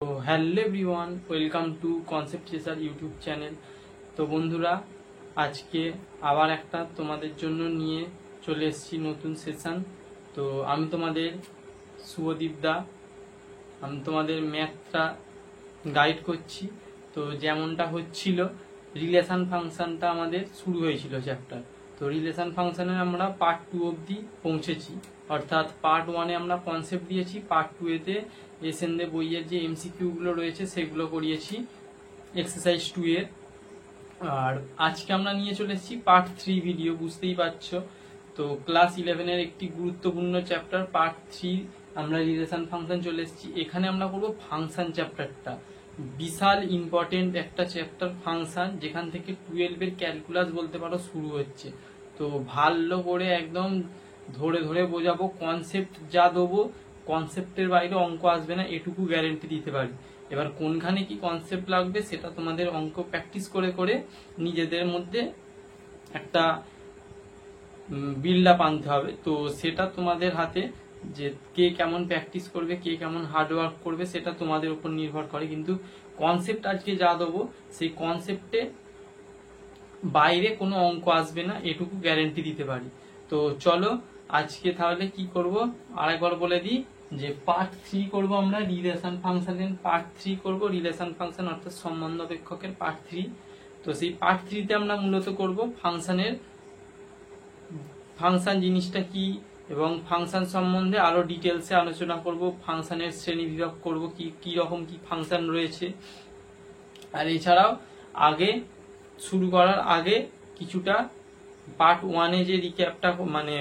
তো hello everyone, welcome to concept chaser YouTube channel. তো বন্ধুরা, আজকে আবার একটা তোমাদের জন্য নিয়ে চলে এসেছি নতুন সেশন। তো আমি তোমাদের শুভদীপ দা, আমি তোমাদের ম্যাথটা গাইড করছি। তো যেমনটা হচ্ছিল, রিলেশন ফাংশনটা আমাদের শুরু হয়েছিল চ্যাপ্টার। তো রিলেশন ফাংশনের আমরা পার্ট 2 অবধি পৌঁছেছি, অর্থাৎ পার্ট 1-এ আমরা কনসেপ্ট দিয়েছি, পার্ট 2-এতে এসএনদে বইয়ের যে এমসিকিউগুলো রয়েছে সেগুলো করিয়েছি এক্সারসাইজ 2 এর। আর আজকে আমরা নিয়ে চলে এসেছি পার্ট 3 ভিডিও, বুঝতেই পারছো। তো ক্লাস 11-এর একটি গুরুত্বপূর্ণ চ্যাপ্টার পার্ট 3 আমরা রিলেশন ফাংশন চলে এসেছি। এখানে আমরা করবো ফাংশন চ্যাপ্টারটা, বিশাল ইম্পর্টেন্ট একটা চ্যাপ্টার ফাংশন, যেখান থেকে 12-এর ক্যালকুলাস বলতে পারো শুরু হচ্ছে। তো ভালো করে একদম ধরে ধরে বোঝাবো, কনসেপ্ট যা দেবো কনসেপ্টের বাইরে অঙ্ক আসবে না, এটুকু গ্যারেন্টি দিতে পারি। এবার কোনখানে কি কনসেপ্ট লাগবে সেটা তোমাদের অঙ্ক প্র্যাকটিস করে করে নিজেদের মধ্যে একটা বিল্ড আপ আনতে হবে। তো সেটা তোমাদের হাতে, যে কে কেমন প্র্যাকটিস করবে, কে কেমন হার্ডওয়ার্ক করবে, সেটা তোমাদের উপর নির্ভর করে। কিন্তু কনসেপ্ট আজকে যা দেবো সেই কনসেপ্টে বাইরে কোনো অঙ্ক আসবে না, এটুকু গ্যারেন্টি দিতে পারি। তো চলো আজকে তাহলে কি করব আরেকবার বলে দিই, যে পার্ট 3 করব আমরা রিলেশন ফাংশনের, পার্ট 3 করব রিলেশন ফাংশন অর্থাৎ সম্বন্ধ অপেক্ষকের পার্ট 3। তো সেই পার্ট 3-তে আমরা মূলত করব ফাংশনের, ফাংশন জিনিসটা কি এবং ফাংশন সম্বন্ধে আরো ডিটেলসে আলোচনা করব, ফাংশনের শ্রেণী বিভাগ করব, কি রকম কি ফাংশন রয়েছে। আর এছাড়াও আগে শুরু করার আগে কিছুটা পার্ট 1-এ যে রিক্যাপটা মানে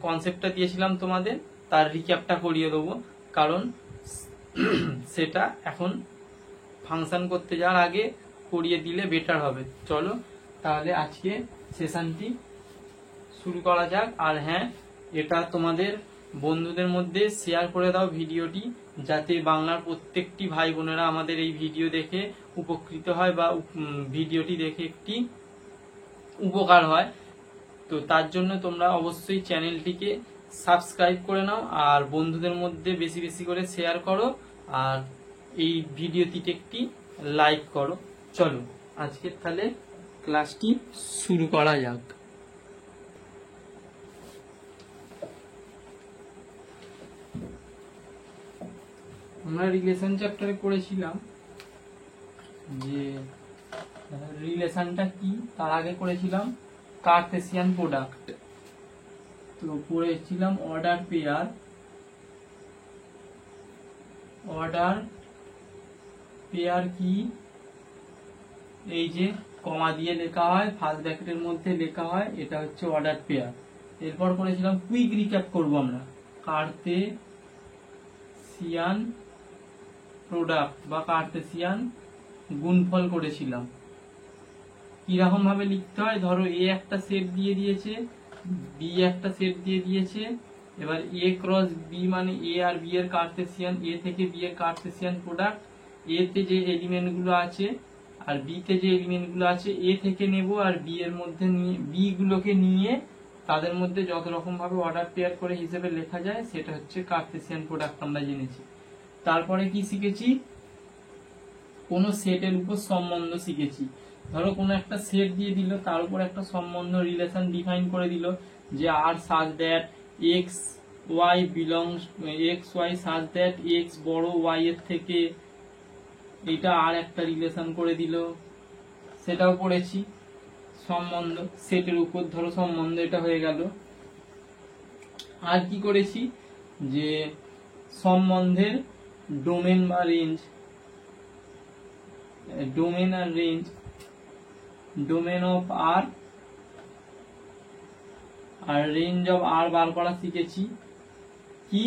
কনসেপ্টটা দিয়েছিলাম তোমাদের, তার রিক্যাপটা করিয়ে দেবো, কারণ সেটা এখন ফাংশন করতে যাওয়ার আগে করিয়ে দিলে বেটার হবে। চলো তাহলে আজকে সেশনটি শুরু করা যাক। আর হ্যাঁ, এটা তোমাদের বন্ধুদের মধ্যে শেয়ার করে দাও ভিডিওটি, যাতে বাংলার প্রত্যেকটি ভাই বোনেরা আমাদের এই ভিডিও দেখে উপকৃত হয় বা ভিডিওটি দেখে একটি উপকার হয়। তো তার জন্য তোমরা অবশ্যই চ্যানেলটিকে সাবস্ক্রাইব করে নাও আর বন্ধুদের মধ্যে বেশি বেশি করে শেয়ার করো, আর এই ভিডিওটিতে একটি লাইক করো। চলো আজকে তাহলে ক্লাসটি শুরু করা যাক। আমরা রিলেশন চ্যাপ্টারে করেছিলাম যে রিলেশনটা কি, তার আগে করেছিলাম কার্টেসিয়ান প্রোডাক্ট। তো পড়েছিলাম অর্ডার পেয়ার, অর্ডার পেয়ার কি, এই যে কমা দিয়ে লেখা হয়, ফার্স্ট ব্র্যাকেটের মধ্যে লেখা হয়, এটা হচ্ছে অর্ডার পেয়ার। এরপর করেছিলাম কুইক রিক্যাপ করব আমরা, কার্টেসিয়ান প্রোডাক্ট বা কার্টেসিয়ান গুণফল করেছিলাম। কিরকম ভাবে লিখতে হয়, ধরো এ একটা সেট দিয়ে দিয়েছে, বি একটা সেট দিয়ে দিয়েছে, এবার এ ক্রস বি মানে এ আর বি এর কার্টেসিয়ান, এ থেকে বি এর কার্টেসিয়ান প্রোডাক্ট, এ তে যে এলিমেন্ট গুলো আছে আর বি তে যে এলিমেন্ট গুলো আছে এ থেকে নেব, আর বি এর মধ্যে নিয়ে বি গুলোকে নিয়ে তাদের মধ্যে যত রকম ভাবে অর্ডার পেয়ার করে হিসেবে লেখা যায় সেটা হচ্ছে কার্টেসিয়ান প্রোডাক্ট আমরা জেনেছি। তারপরে কি শিখেছি, কোন সেটের উপর সম্বন্ধ শিখেছি। ধরো কোনো একটা সেট দিয়ে দিল, তার উপর একটা সম্বন্ধ রিলেশন ডিফাইন করে দিল, যে R such that x y belongs, x y such that x বড় ওয়াই এর থেকে, এটা আর একটা রিলেশন করে দিল, সেটাও পড়েছি। সম্বন্ধ সেটের উপর ধরো সম্বন্ধ, এটা হয়ে গেল। আর কি করেছি, যে সম্বন্ধের ডোমেন বা রেঞ্জ, ডোমেন আর রেঞ্জ, ডোমেন অফ আর আর রেঞ্জ অফ আর বার করা শিখেছি। কি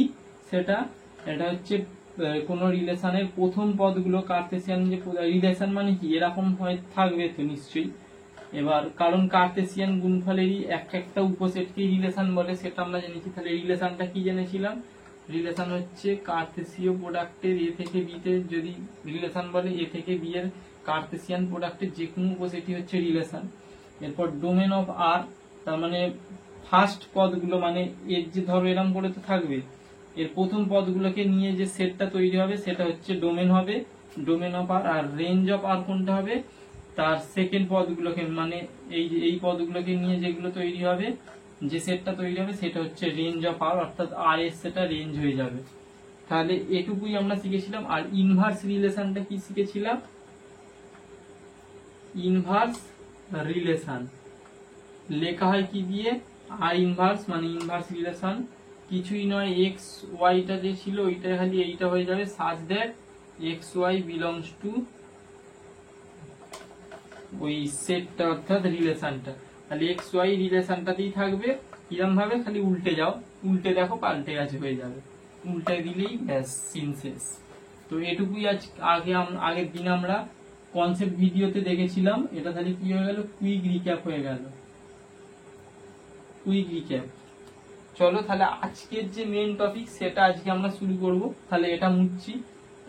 সেটা, এটা হচ্ছে কোন রিলেশনের প্রথম পদগুলো, কার্টেসিয়ান যে রিলেশন মানে কি এরকম হয় থাকবে তো নিশ্চয়ই। এবার কারণ কার্টেসিয়ান গুণফলেরই একটা উপসেটকে রিলেশন বলে, সেটা আমরা জেনেছি। তাহলে রিলেশনটা কি জেনেছিলাম, রিলেশন হচ্ছে কার্টেসীয় প্রোডাক্টের এ থেকে বি তে যদি রিলেশন বলে, এ থেকে বি এর কার্টেসিয়ান প্রোডাক্টের যে কোনো উপসেটই হচ্ছে রিলেশন। এরপর ডোমেন অফ আর, তার মানে ফার্স্ট পদগুলো, মানে এর যে ধরো এরকম করে তো থাকবে, এর প্রথম পদগুলোকে নিয়ে যে সেটটা তৈরি হবে সেটা হচ্ছে ডোমেন হবে, ডোমেন অফ আর। আর রেঞ্জ অফ আর কোনটা হবে, তার সেকেন্ড পদগুলোকে, মানে এই পদগুলোকে নিয়ে যেগুলো তৈরি হবে, যে সেটটা তৈরি হবে সেটা হচ্ছে রেঞ্জ অফ আর, অর্থাৎ আর এর সেটা রেঞ্জ হয়ে যাবে। তাহলে এটুকুই আমরা শিখেছিলাম। আর ইনভার্স রিলেশনটা কি শিখেছিলাম, ইনভার্স রিলেশন লেখা হয় কি দিয়ে, আর ইনভার্স মানে ইনভার্স রিলেশন কিছুই নয়, এক্স ওয়াইটা যে ছিল ওইটা খালি এইটা হয়ে যাবে, such that x y belongs to ওই সেটটা অর্থাৎ রিলেশনটা। তাহলে এক্স ওয়াই রিলেশনটাতেই থাকবে। কিরম ভাবে, খালি উল্টে যাও, উল্টে দেখো পাল্টে গেছে, হয়ে যাবে, উল্টে দিলেই ব্যাস সিন শেষ। তো এটুকুই আগের দিন আমরা কনসেপ্ট ভিডিওতে দেখেছিলাম। এটা তাহলে কি হয়ে গেল, কুইক রিক্যাপ হয়ে গেল, কুইক রিক্যাপ। চলো তাহলে আজকের যে মেন টপিক সেটা আজকে আমরা শুরু করব। তাহলে এটা মুছছি,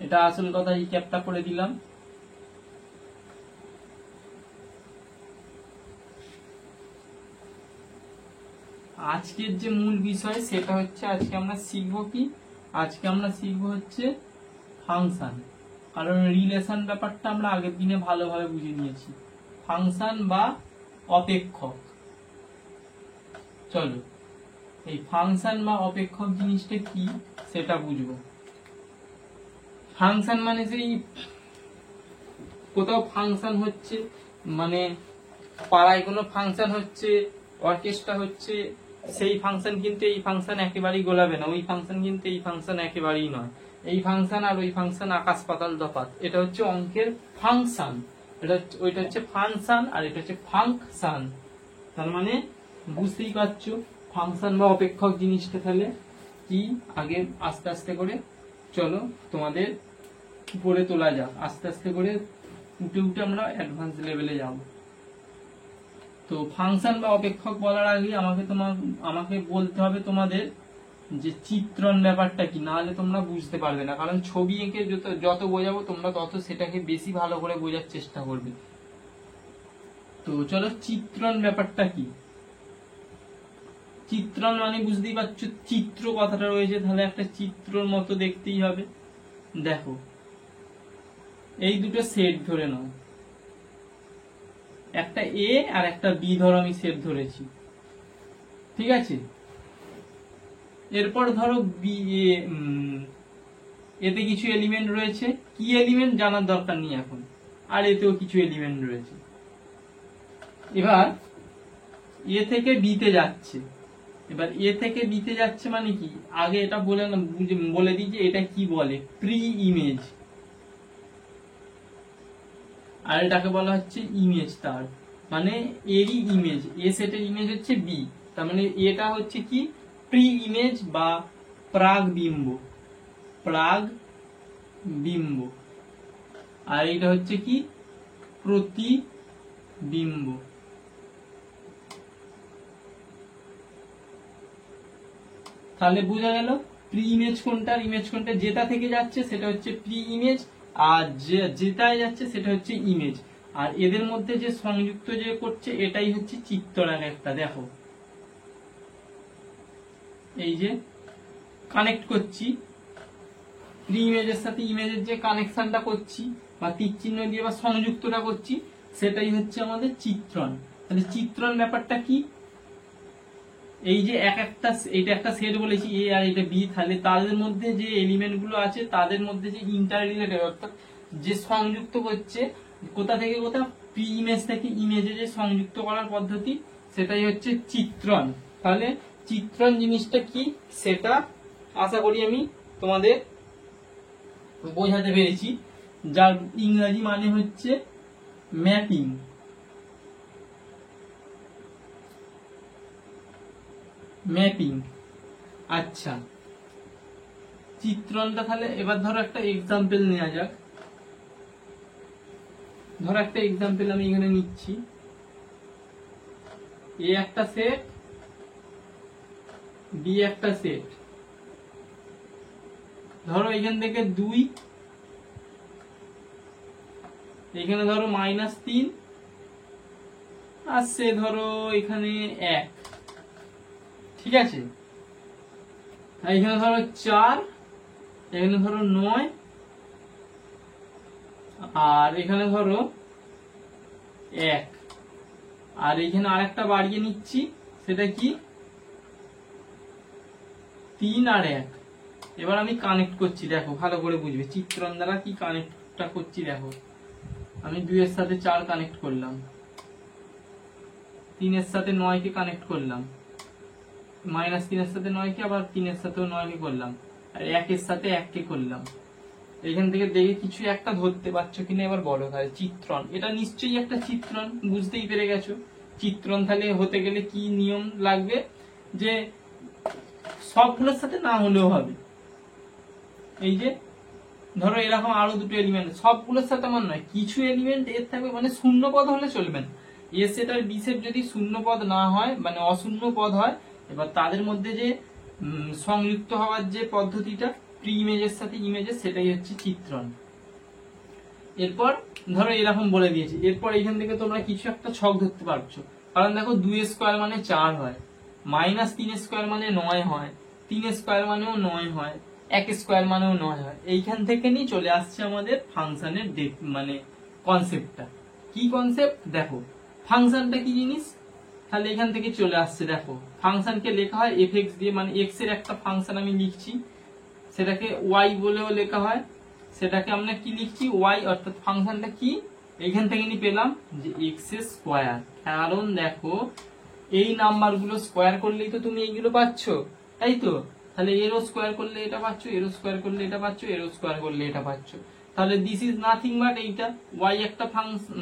এটা আসল কথা রিক্যাপটা করে দিলাম। আজকের যে মূল বিষয় সেটা হচ্ছে, আজকে আমরা শিখবো কি, আজকে আমরা শিখবো হচ্ছে ফাংশন। কারণ রিলেশন ব্যাপারটা আমরা আগের দিনে ভালোভাবে বুঝে নিয়েছি, ফাংশন বা অপেক্ষক। চলো এই ফাংশন বা অপেক্ষক জিনিসটা কি সেটা বুঝবো। ফাংশন মানে সেই কোথাও ফাংশন হচ্ছে, মানে পাড়ায় কোনো ফাংশন হচ্ছে, অর্কেস্ট্রা হচ্ছে, সেই ফাংশন কিন্তু এই ফাংশন একেবারেই গোলাবে না, ওই ফাংশন কিন্তু এই ফাংশন একেবারেই নয়। এই ফাংশন আর ওই ফাংশন আকাশ পাতাল তফাৎ। এটা হচ্ছে অঙ্কের ফাংশন, ওইটা হচ্ছে ফাংশন আর এটা হচ্ছে ফাংশন। তার মানে বুঝতেই পারছো ফাংশন বা অপেক্ষক জিনিসটা তাহলে কি। আগে আস্তে আস্তে করে চলো তোমাদের উপরে তোলা যাক, আস্তে আস্তে করে উঠে উঠে আমরা অ্যাডভান্স লেভেলে যাব। তো ফাংশন বা অপেক্ষক বলার আগে আমাকে বলতে হবে তোমাদের যে চিত্রণ ব্যাপারটা কি, না হলে তোমরা বুঝতে পারবে না। কারণ ছবি এঁকে যত বোঝাবো তোমরা তত সেটাকে বেশি ভালো করে বোঝার চেষ্টা করবে। তো চলো চিত্রণ ব্যাপারটা কি। চিত্রণ মানে বুঝতেই পারছো, চিত্র কথাটা রয়েছে, তাহলে একটা চিত্রর মতো দেখতেই হবে। দেখো এই দুটো সেট ধরে নাও, একটা এ আর একটা বি ধরো আমি সেট ধরেছি, ঠিক আছে। এরপর ধরো বি এতে কিছু এলিমেন্ট রয়েছে, কি এলিমেন্ট জানার দরকার নেই এখন, আর এতেও কিছু এলিমেন্ট রয়েছে। এবার এ থেকে বিতে যাচ্ছে, এবার এ থেকে বিতে যাচ্ছে মানে কি, আগে এটা বলে দিই যে এটা কি বলে, প্রি ইমেজ, আর এটাকে বলা হচ্ছে ইমেজ। তার মানে এরই ইমেজ, এ সেটের ইমেজ হচ্ছে বি, তার মানে এটা হচ্ছে কি প্রি ইমেজ বা প্রাগ বিম্ব, প্রাগ বিম্ব। আর এটা হচ্ছে কি প্রতিবিম্ব। তাহলে বোঝা গেল প্রি ইমেজ কোনটা, ইমেজ কোনটা, যেটা থেকে যাচ্ছে সেটা হচ্ছে প্রি ইমেজ, আর যেটায় যাচ্ছে সেটা হচ্ছে ইমেজ। আর এদের মধ্যে যে সংযুক্ত যে করছে এটাই হচ্ছে চিত্রণ একটা। দেখো এই যে কানেক্ট করছি, প্রি ইমেজের সাথে ইমেজের যে কানেকশনটা করছি বা তীর চিহ্ন দিয়ে বা সংযুক্তটা করছি সেটাই হচ্ছে আমাদের চিত্রণ। তাহলে চিত্রণ ব্যাপারটা কি, এই যে এইটা একটা সেট বলেছি এ আর এটা বি, তাহলে তাদের মধ্যে যে এলিমেন্ট গুলো আছে তাদের মধ্যে যে ইন্টার রিলেটেড অর্থাৎ যে সংযুক্ত করছে কোথা থেকে কোথা, প্রি ইমেজ থেকে ইমেজে যে সংযুক্ত করার পদ্ধতি সেটাই হচ্ছে চিত্রণ। তাহলে চিত্রণ জিনিসটা কি সেটা আশা করি আমি তোমাদের বোঝাতে পেরেছি, যার ইংরেজি মানে হচ্ছে ম্যাপিং। ম্যাপিং, আচ্ছা চিত্রণটা তাহলে এবার ধরো একটা এক্সাম্পল নেওয়া যাক। ধরো একটা এক্সাম্পল আমি এখানে নিচ্ছি, এ একটা সেট, বি একটা সেট। ধরো এখান থেকে 2, এখানে ধরো -3, আসছে ধরো এখানে 1, ঠিক আছে। এখানে ধরো 4, এখানে ধরো 9, আর এখানে ধরো 1, আর এখানে আরেকটা বাড়িয়ে নিচ্ছি, সেটা কি 3 আর 1। এবার আমি কানেক্ট করছি, দেখো ভালো করে বুঝবে চিত্রণ দ্বারা কি কানেক্টটা করছি। দেখো আমি 2 এর সাথে 4 কানেক্ট করলাম, 3 এর সাথে 9 কে কানেক্ট করলাম, -3 এর সাথে 9 কে, আবার 3 এর সাথেও 9 কে করলাম, আর 1 এর সাথে 1 কে করলাম। এখান থেকে দেখে কিছু একটা ধরতে পারছো কিনা এবার বলো। তাহলে চিত্রণ, এটা নিশ্চয়ই একটা চিত্রণ, বুঝতেই পেরে গেছো। চিত্রণ তাহলে হতে গেলে কি নিয়ম লাগবে, যে সবগুলোর সাথে না হলেও হবে। এই যে ধরো এরকম আরো দুটো এলিমেন্ট, সবগুলোর সাথে আমার নয়, কিছু এলিমেন্ট এর থাকবে, মানে শূন্য পদ হলে চলবে না। এ সেট আর বি সেট যদি শূন্য পদ না হয়, মানে অশূন্য পদ হয়, এবার তাদের মধ্যে যে সংযুক্ত হওয়ার যে পদ্ধতিটা প্রি ইমেজের সাথে ইমেজের, সেটাই হচ্ছে চিত্রণ। এরপর ধরো এরকম বলে দিয়েছি, এরপর এখান থেকে তোমরা কিছু একটা ছক ধরতে পারছো। কারণ দেখো 2 স্কোয়ার মানে 4 হয়, -3 স্কোয়ার মানে 9 হয়, 3 স্কোয়ার মানেও 9 হয়, 1 স্কোয়ার মানেও 9 হয়। এইখান থেকে নিয়ে চলে আসছে আমাদের ফাংশনের মানে কনসেপ্টটা। কি কনসেপ্ট দেখো, ফাংশনটা কি জিনিস, তাহলে এখান থেকে চলে আসছে। দেখো ফাংশনকে লেখা হয় fx দিয়ে, মানে x এর একটা ফাংশন আমি লিখছি, সেটাকে y বলেও লেখা হয়, সেটাকে আমরা কি লিখছি y, অর্থাৎ ফাংশনটা কি এখান থেকে নিয়ে পেলাম যে x স্কোয়ার। কারণ দেখো এই নাম্বারগুলো স্কোয়ার করলেই তো তুমি এইগুলো পাচ্ছ, তাই তো। তাহলে এরও স্কোয়ার করলে এটা পাচ্ছ, এরও স্কোয়ার করলে এটা পাচ্ছ, এরও স্কোয়ার করলে এটা পাচ্ছ। তাহলে দিস ইজ নাথিং বাট এইটা y একটা ফাংশন,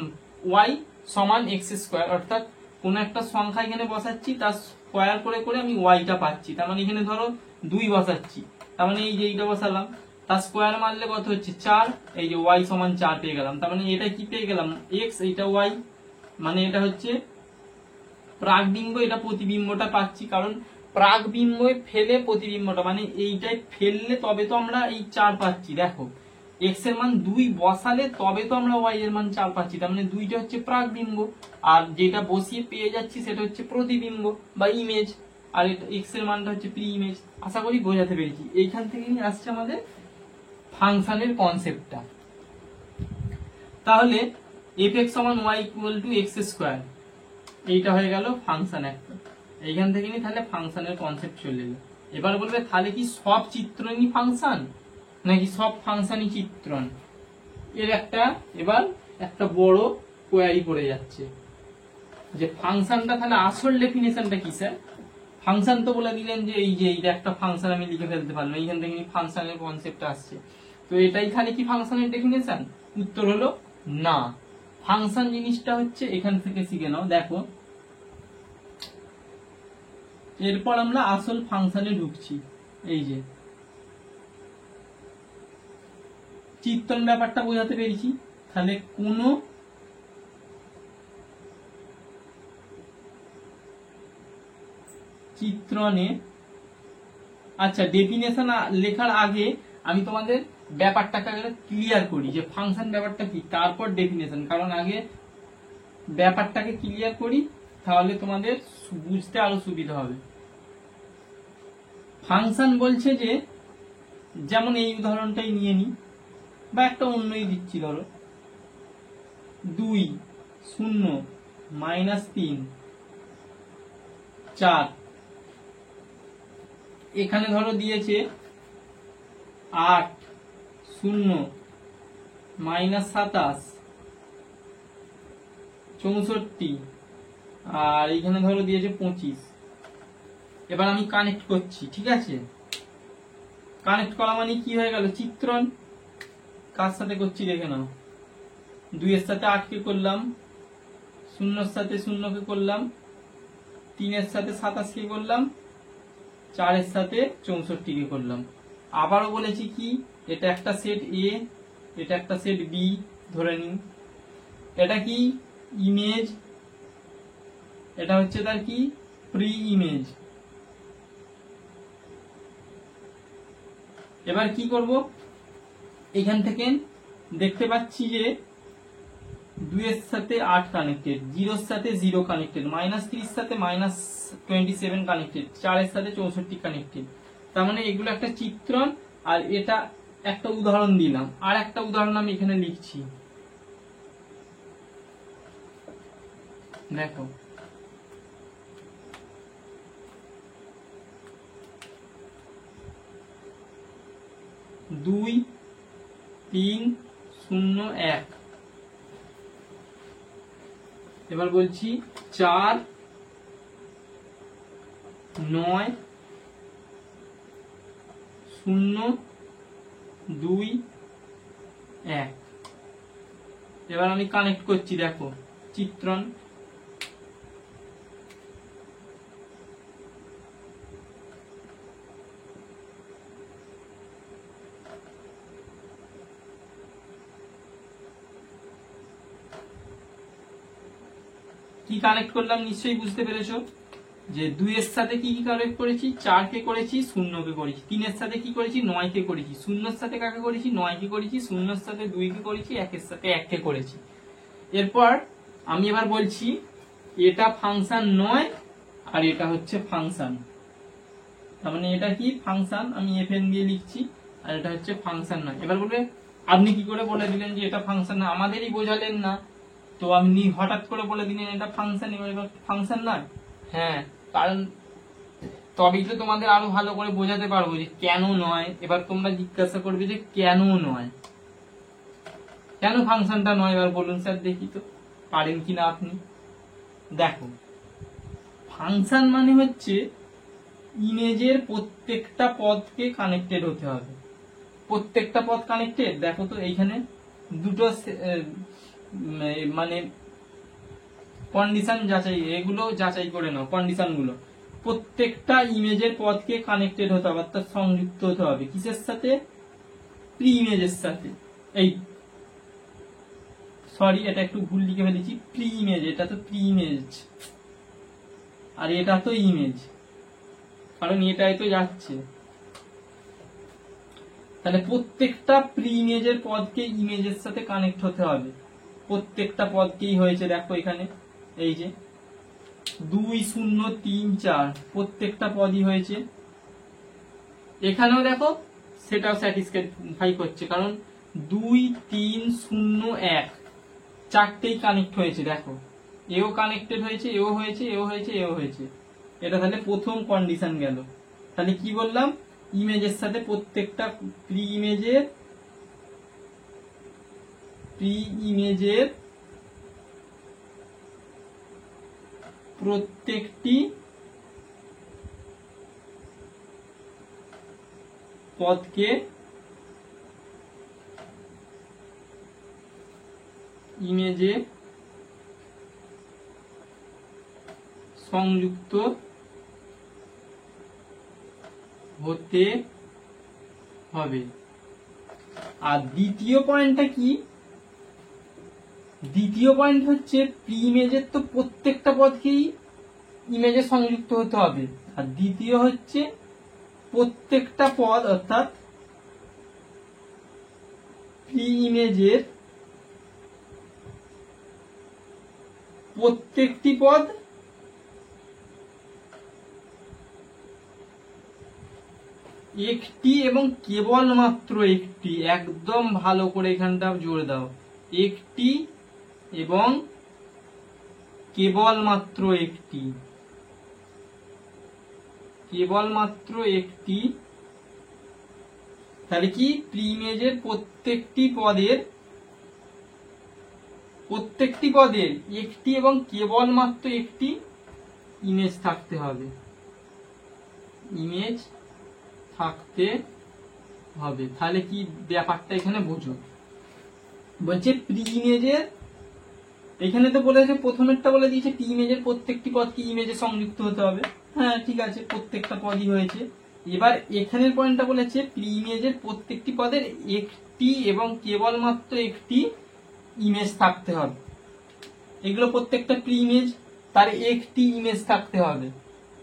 y সমান x স্কোয়ার, অর্থাৎ কোন একটা সংখ্যা এখানে বসাচ্ছি, তার স্কোয়ার করে করে আমি ওয়াইটা পাচ্ছি। তার মানে এখানে ধরো 2 বসাচ্ছি, তার মানে এই যে এইটা বসালাম, তার স্কোয়ার মারলে কত হচ্ছে 4, এই যে ওয়াই সমান 4 পেয়ে গেলাম। তার মানে এটা কি পেয়ে গেলাম x, এইটা ওয়াই, মানে এটা হচ্ছে প্রাকবিম্ব, এটা প্রতিবিম্বটা পাচ্ছি। কারণ প্রাকবিম্ব ফেলে প্রতিবিম্বটা, মানে এইটাই ফেললে তবে তো আমরা এই 4 পাচ্ছি। দেখো x এর মান 2 বসালে তবে তো আমরা y এর মান 4 পাচ্ছি, তার মানে 2টা হচ্ছে প্রাকবিম্ব, আর যেটা বসিয়ে পেয়ে যাচ্ছি সেটা হচ্ছে প্রতিবিম্ব বা ইমেজ, আর এটা x এর মানটা হচ্ছে প্রি ইমেজ। আশা করি বোঝাতে পেরেছি। এইখান থেকেই আসছে আমাদের ফাংশনের কনসেপ্টটা। তাহলে fx সমান y equal to x square, এইটা হয়ে গেল ফাংশন একটা। এইখান থেকে নি তাহলে ফাংশনের কনসেপ্ট চলে এলো। এবার বলবে তাহলে কি সব চিত্রণই ফাংশন, নাকি সব ফাংশনই চিত্রণ? এর একটা এবার একটা বড় কোয়ারি পড়ে যাচ্ছে, যে ফাংশনটা তাহলে আসল ডেফিনেশনটা কি স্যার? ফাংশন তো বলে দিলেন যে এই যে এইটা একটা ফাংশন আমি লিখে ফেলতে পারলাম, এইখান থেকে ফাংশনের কনসেপ্ট আসছে, তো এটাই খালি কি ফাংশনের ডেফিনেশন? উত্তর হলো না। ফাংশন জিনিসটা হচ্ছে, এখান থেকে শিখে নাও। দেখো এরপর আমরা আসল ফাংশনে ঢুকছি। এই যে চিত্রণ ব্যাপারটা বোঝাতে পেরেছি। তাহলে কোন চিত্রণে, আচ্ছা ডেফিনেশন লেখার আগে আমি তোমাদের ব্যাপারটাকে ক্লিয়ার করি যে ফাংশন ব্যাপারটা কি, তারপর ডেফিনেশন। কারণ আগে ব্যাপারটাকে ক্লিয়ার করি, তাহলে তোমাদের বুঝতে আরো সুবিধা হবে। ফাংশন বলছে যে, যেমন এই উদাহরণটাই নিয়ে নি, বা একটা অন্যই দিচ্ছি, ধরো 2 0 -3 4, এখানে ধরো দিয়েছে 8 0 -27 64, আর এখানে ধরো দিয়েছে 25। এবার আমি কানেক্ট করছি, ঠিক আছে। কানেক্ট করা মানে কি হয়ে গেল? চিত্রণ। কার সাথে করছি দেখে নাও। 2 এর সাথে 8 কে করলাম, 0 এর সাথে 0 কে করলাম, 3 এর সাথে 27 কে করলাম, 4 এর সাথে 64 কে করলাম। আবারও বলেছি কি, এটা একটা সেট এ, এটা একটা সেট বি ধরে নিন। এটা কি ইমেজ, এটা হচ্ছে তার কি প্রি ইমেজ। এবার কি করব, এখান থেকে দেখতে পাচ্ছি যে 2 এর সাথে 8 কানেক্টেড, 0 এর সাথে 0 কানেক্টেড, -3 এর সাথে -27 কানেক্টেড, 4 এর সাথে 64 কানেক্টেড। তার মানে এগুলো একটা চিত্রণ, আর এটা একটা উদাহরণ দিলাম। আর একটা উদাহরণ আমি এখানে লিখছি, দেখো। দুই, 3, 0, 1। এবার বলছি 4, 9, 0, 2, 1। এবার আমি কানেক্ট করছি, দেখো চিত্রণ। কি কানেক্ট করলাম নিশ্চয়ই বুঝতে পেরেছো, যে 2 এর সাথে কি কি কানেক্ট করেছি, 4 কে করেছি, 0 কে করেছি। 3 এর সাথে কি করেছি, 9 কে করেছি। 0 এর সাথে কাকে করেছি, 9 কে করেছি। 0 এর সাথে 2 কে করেছি, 1 এর সাথে 1 কে করেছি। এরপর আমি এবার বলছি এটা ফাংশন নয়, আর এটা হচ্ছে ফাংশন। তার মানে এটা কি ফাংশন, আমি fn দিয়ে লিখছি, আর এটা হচ্ছে ফাংশন নয়। এবার বলবে আপনি কি করে বলে দিলেন যে এটা ফাংশন না, আমাদেরই বোঝালেন না, তো আপনি হঠাৎ করে বলে দিলেন এটা ফাংশন, এবার ফাংশন নয়। হ্যাঁ, কারণ তবেই তো তোমাদের আরো ভালো করে বোঝাতে পারবো যে কেন নয়। এবার তোমরা জিজ্ঞাসা করবে যে কেন নয়, কেন ফাংশনটা নয়, এবার বলুন স্যার দেখি তো পারেন কিনা আপনি। দেখো, ফাংশন মানে হচ্ছে ইমেজের প্রত্যেকটা পদকে কানেক্টেড হতে হবে। প্রত্যেকটা পদ কানেক্টেড, দেখো তো এইখানে দুটো মানে কন্ডিশন যাচাই, এগুলো যাচাই করে নাও কন্ডিশন গুলো। প্রত্যেকটা ইমেজের পদকে কানেক্টেড হতে হবে, অর্থাৎ সংযুক্ত হতে হবে কিসের সাথে, প্রি ইমেজের সাথে। এই সরি, এটা একটু ভুল লিখে ফেলেছি, প্রি ইমেজ, এটা তো প্রি ইমেজ আর এটা তো ইমেজ, কারণ এটাই তো যাচ্ছে। তাহলে প্রত্যেকটা প্রি ইমেজের পদকে ইমেজের সাথে কানেক্ট হতে হবে। প্রত্যেকটা পদকেই হয়েছে, দেখো এখানে এই যে 2, 0, 3, 4 প্রত্যেকটা পদই হয়েছে। এখানেও দেখো সেটাও স্যাটিসফাই করছে, কারণ 2, 3, 0, 1 চারটেই কানেক্ট হয়েছে। দেখো এও কানেক্টেড হয়েছে, এও হয়েছে, এও হয়েছে, এও হয়েছে। এটা তাহলে প্রথম কন্ডিশন গেল। তাহলে কি বললাম, ইমেজের সাথে প্রত্যেকটা প্রি ইমেজের প্রত্যেকটি পদকে ইমেজে সংযুক্ত হতে হবে। আর দ্বিতীয় পয়েন্টটা কি, দ্বিতীয় পয়েন্ট হচ্ছে প্রি ইমেজের তো প্রত্যেকটা পদকেই ইমেজে সংযুক্ত হতে হবে, আর দ্বিতীয় হচ্ছে প্রত্যেকটা পদ অর্থাৎ প্রি ইমেজের প্রত্যেকটি পদ একটি এবং কেবলমাত্র একটি, একদম ভালো করে এখানটা জোর দাও, একটি এবং কেবলমাত্র একটি, কেবলমাত্র একটি। তাহলে কি, প্রি ইমেজের প্রত্যেকটি পদের একটি এবং কেবলমাত্র একটি ইমেজ থাকতে হবে, ইমেজ থাকতে হবে। তাহলে কি ব্যাপারটা এখানে বোঝো, বলছে প্রি ইমেজের, এখানে তো বলেছে প্রথমেরটা বলে দিয়েছে প্রি ইমেজের প্রত্যেকটি পদকে ইমেজে সংযুক্ত হতে হবে। হ্যাঁ ঠিক আছে, প্রত্যেকটা পদই হয়েছে। এবার এখানের পয়েন্টটা বলেছে প্রি ইমেজের প্রত্যেকটি পদের একটি এবং কেবলমাত্র একটি ইমেজ থাকতে হবে। এগুলো প্রত্যেকটা প্রি ইমেজ, তার একটি ইমেজ থাকতে হবে,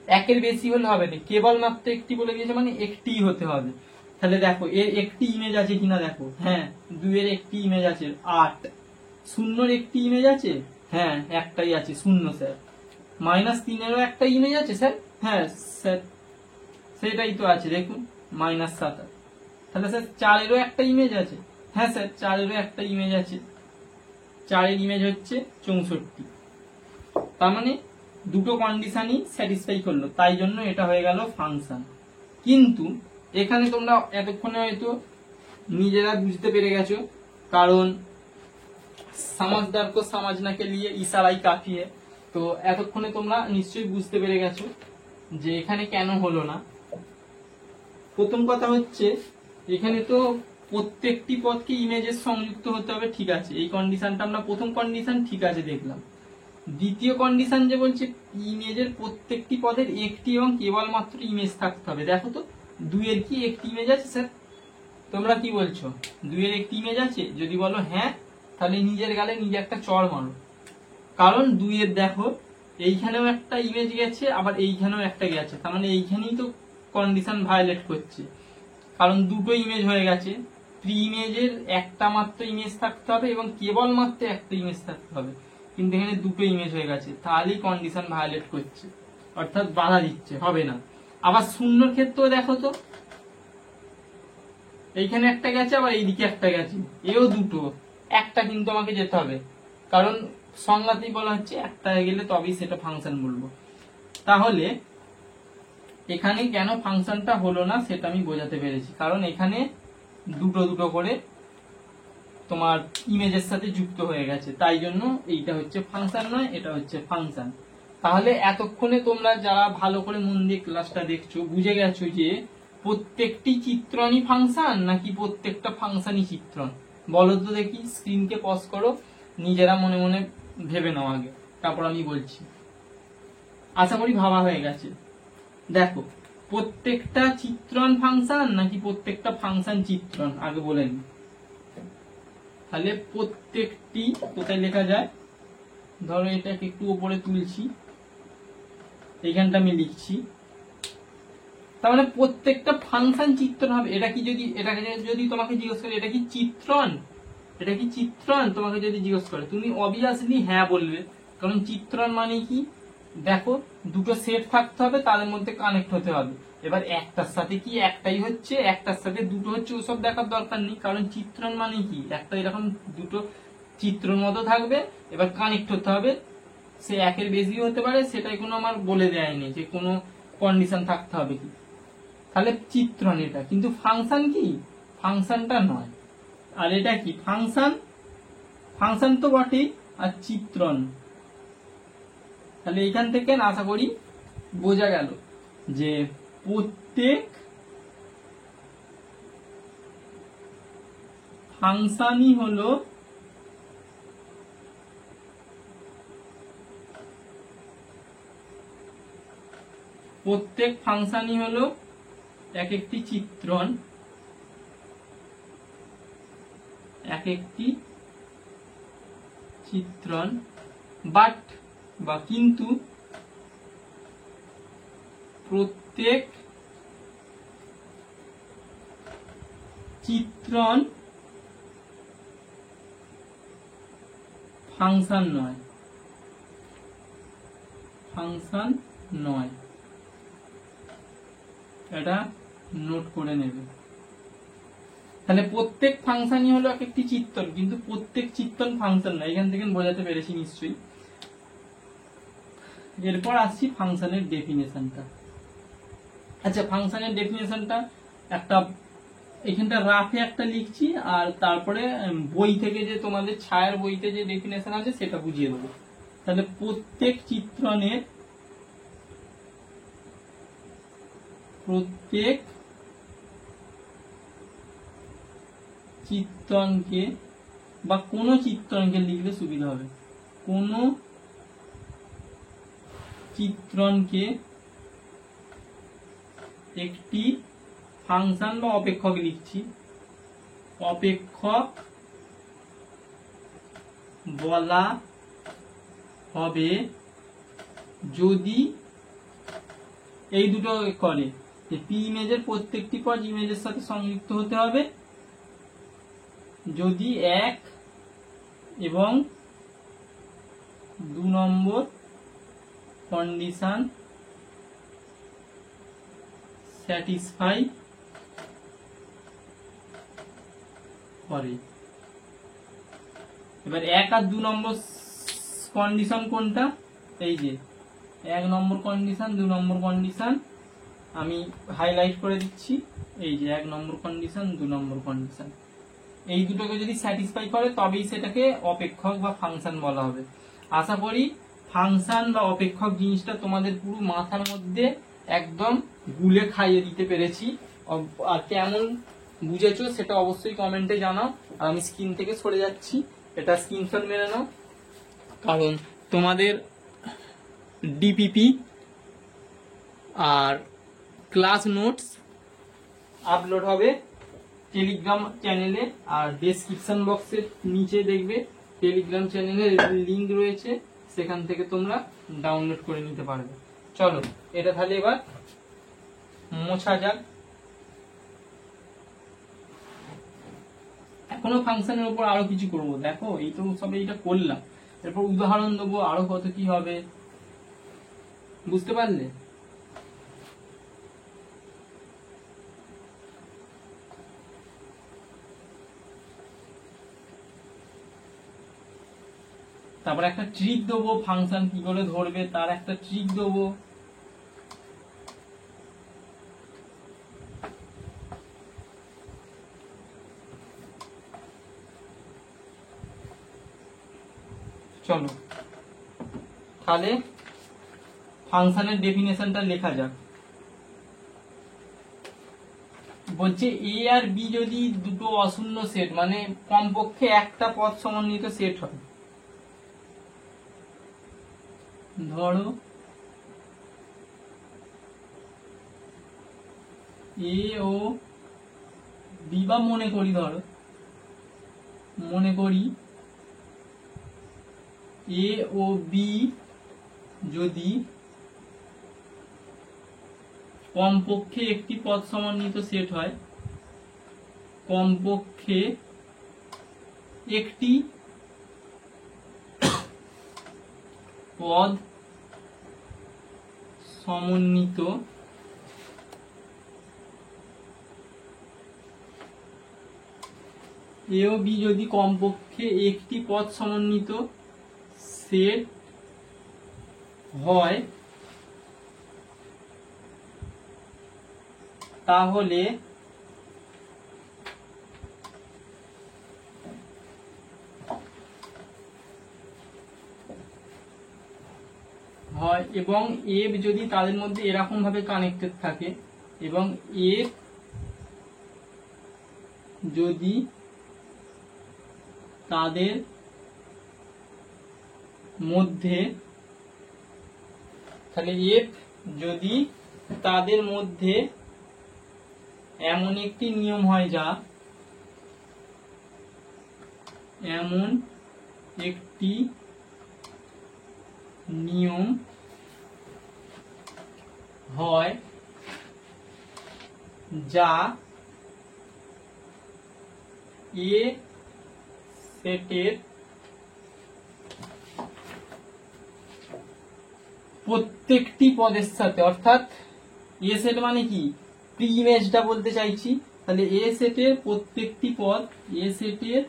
একের বেশি হলে হবে না। কেবলমাত্র একটি বলে দিয়েছে মানে একটিই হতে হবে। তাহলে দেখো এর একটি ইমেজ আছে কিনা দেখো, হ্যাঁ 2 এর একটি ইমেজ আছে, 8। 0 এর একটি ইমেজ আছে, হ্যাঁ একটাই আছে, 0 স্যার। -3 এরও একটা ইমেজ আছে স্যার, হ্যাঁ স্যার সেটাই তো আছে দেখুন -27। তাহলে স্যার 4-এরও একটা ইমেজ আছে। হ্যাঁ স্যার 4-এরও একটা ইমেজ আছে, 4-এর ইমেজ হচ্ছে 64। তার মানে দুটো কন্ডিশনই স্যাটিসফাই করলো, তাই জন্য এটা হয়ে গেল ফাংশন। কিন্তু এখানে তোমরা এতক্ষণে হয়তো নিজেরা বুঝতে পেরে গেছো, কারণ সমাজদার কো সমাজনা কে লিয়ে ইশারাই কাফি है। তো এতক্ষণে তোমরা নিশ্চয়ই বুঝতে পেরে গেছো যে এখানে কেন হলো না। প্রথম কথা হচ্ছে এখানে তো প্রত্যেকটি পদকে ইমেজের সংযুক্ত হতে হবে, ঠিক আছে, এই কন্ডিশনটা আমরা প্রথম কন্ডিশন ঠিক আছে দেখলাম। দ্বিতীয় কন্ডিশন যে বলছে ইমেজের প্রত্যেকটি পদের একটি এবং কেবলমাত্র ইমেজ থাকতে হবে। দেখো তো 2-এর কি একটি ইমেজ আছে স্যার? তোমরা কি বলছো 2-এর একটি ইমেজ আছে? যদি বলো হ্যাঁ, তাহলে নিজের গালে নিজে একটা চড় মারো, কারণ 2-এর দেখো এইখানেও একটা ইমেজ গেছে, আবার এইখানেও একটা গেছে, তার মানে এইখানেই তো কন্ডিশন ভায়োলেট করছে, কারণ দুটো ইমেজ হয়ে গেছে। প্রি ইমেজের একটা মাত্র ইমেজ থাকতে হবে এবং কেবলমাত্র একটা ইমেজ থাকতে হবে, কিন্তু এখানে দুটো ইমেজ হয়ে গেছে, তাহলেই কন্ডিশন ভায়োলেট করছে, অর্থাৎ বাধা দিচ্ছে, হবে না। আবার শূন্যর ক্ষেত্রেও দেখো তো এইখানে একটা গেছে, আবার এইদিকে একটা গেছে, এও দুটো, একটা কিন্তু আমাকে যেতে হবে, কারণ সংজ্ঞাতেই বলা হচ্ছে একটা হয়ে গেলে তবেই সেটা ফাংশন বলবো। তাহলে এখানে কেন ফাংশনটা হলো না সেটা আমি বোঝাতে পেরেছি, কারণ এখানে দুটো দুটো করে তোমার ইমেজের সাথে যুক্ত হয়ে গেছে, তাই জন্য এইটা হচ্ছে ফাংশন নয়, এটা হচ্ছে ফাংশন। তাহলে এতক্ষণে তোমরা যারা ভালো করে মন দিয়ে ক্লাসটা দেখছো বুঝে গেছো যে প্রত্যেকটি চিত্রণই ফাংশন নাকি প্রত্যেকটা ফাংশনই চিত্রণ? বলো তো দেখি, স্ক্রিনকে পজ করো, নিজেরা মনে মনে ভেবে নাও আগে, তারপর আমি বলছি। আশা করি ভাবা হয়ে গেছে। দেখো প্রত্যেকটা চিত্রণ ফাংশন নাকি প্রত্যেকটা ফাংশন চিত্রণ, আগে বলে নি। তাহলে প্রত্যেকটি কোথায় লেখা যায়, ধরো এটাকে একটু উপরে তুলছি, এইখানটা আমি লিখছি, তার মানে প্রত্যেকটা ফাংশন চিত্রণ হবে। এটাকে যদি তোমাকে জিজ্ঞেস করে এটা কি চিত্রণ, এটা কি চিত্রণ তোমাকে যদি জিজ্ঞেস করে, তুমি অবভিয়াসলি হ্যাঁ বলবে, কারণ চিত্রণ মানে কি, দেখো দুটো সেট থাকতে হবে, তাদের মধ্যে কানেক্ট হতে হবে। এবার একটার সাথে কি একটাই হচ্ছে, একটার সাথে দুটো হচ্ছে, ওসব দেখার দরকার নেই, কারণ চিত্রণ মানে কি, একটা এরকম দুটো চিত্রর মতো থাকবে, এবার কানেক্ট হতে হবে, সে একের বেশি হতে পারে, সেটাই কোনো আমার বলে দেয়নি যে কোনো কন্ডিশন থাকতে হবে কি। তাহলে চিত্রণ এটা, কিন্তু ফাংশন কি, ফাংশনটা নয়। আর এটা কি ফাংশন, ফাংশন তো বটেই, আর চিত্রণ। তাহলে এখান থেকে আশা করি বোঝা গেল যে প্রত্যেক ফাংশনই হলো এক একটি চিত্রণ, এক একটি চিত্রণ, বাট বা কিন্তু প্রত্যেক চিত্রণ ফাংশন নয়, ফাংশন নয়, এটা নোট করে নেবে। তাহলে প্রত্যেক ফাংশনই হলো এক একটি চিত্রণ, কিন্তু প্রত্যেক চিত্রণ ফাংশন নয়, এখান থেকে বোঝাতে পেরেছি নিশ্চয়ই। এরপর আসছি ফাংশনের ডেফিনেশনটা। আচ্ছা, ফাংশনের ডেফিনেশনটা একটা এখানটা রাফে একটা লিখছি, আর তারপরে বই থেকে যে তোমাদের ছায়ার বইতে যে ডেফিনেশন আছে সেটা বুঝিয়ে দেবো। তাহলে প্রত্যেক চিত্রণকে বা কোনো চিত্রণকে লিখলে সুবিধা হবে, কোনো চিত্রণকে একটি ফাংশন বা অপেক্ষক লিখছি, অপেক্ষক বলা হবে যদি এই দুটো করে, পি ইমেজের প্রত্যেকটি পদ ইমেজের সাথে সংযুক্ত হতে হবে যদি 1 এবং 2 নম্বর কন্ডিশন স্যাটিসফাই করে। এবার 1 আর 2 নম্বর কন্ডিশন কোনটা? এই যে 1 নম্বর কন্ডিশন, 2 নম্বর কন্ডিশন আমি হাইলাইট করে দিচ্ছি। এই যে 1 নম্বর কন্ডিশন, 2 নম্বর কন্ডিশন, এই দুটোকে যদি স্যাটিসফাই করে তবেই সেটাকে অপেক্ষক বা ফাংশন বলা হবে। আশা করি ফাংশন বা অপেক্ষক জিনিসটা তোমাদের পুরো মাথার মধ্যে একদম গুলে খাইয়ে দিতে পেরেছি। আর কেমন বুঝেছো সেটা অবশ্যই কমেন্টে জানাও। আর আমি স্ক্রিন থেকে সরে যাচ্ছি, এটা স্ক্রিনশট মেরে নাও, কারণ তোমাদের ডিপিপি আর ক্লাস নোটস আপলোড হবে টেলিগ্রাম চ্যানেলে, আর ডেসক্রিপশন বক্সের নিচে দেখবে টেলিগ্রাম চ্যানেলের লিংক রয়েছে, সেখান থেকে তোমরা ডাউনলোড করে নিতে পারবে। চলো এটা তাহলে এবার মোছা যাক। এখনো ফাংশনের উপর আরো কিছু করব, দেখো এই তো সবে এটা করলাম, এরপর উদাহরণ দেবো, আরো কত কি হবে, বুঝতে পারলে? তারপর একটা ট্রিক দেবো, ফাংশন কি করে ধরবে তার একটা ট্রিক দেবো। চলো তাহলে ফাংশনের ডেফিনেশনটা লেখা যাক। বলছে এ আর বি যদি দুটো অশূন্য সেট, মানে কমপক্ষে একটা পদ সমন্বিত সেট হয়, ধরো এ ও বি, বা মনে করি এ ও বি যদি কমপক্ষে একটি পদ সমন্বিত সেট হয়, কমপক্ষে একটি পদ সমন্বিত এ ও বি যদি কমপক্ষে একটি পদ সমন্বিত সেট হয়, তাহলে হয়, এবং এফ যদি তাদের মধ্যে এরকম ভাবে কানেক্টেড থাকে, এবং এফ যদি তাদের মধ্যে, তাহলে এফ যদি তাদের মধ্যে এমন একটি নিয়ম হয়, যা এমন একটি নিয়ম হয় যা এ সেটের প্রত্যেকটি পদের সাথে, অর্থাৎ এ সেট মানে কি, প্রি ইমেজটা বলতে চাইছি, তাহলে এ সেটের প্রত্যেকটি পদ, এ সেটের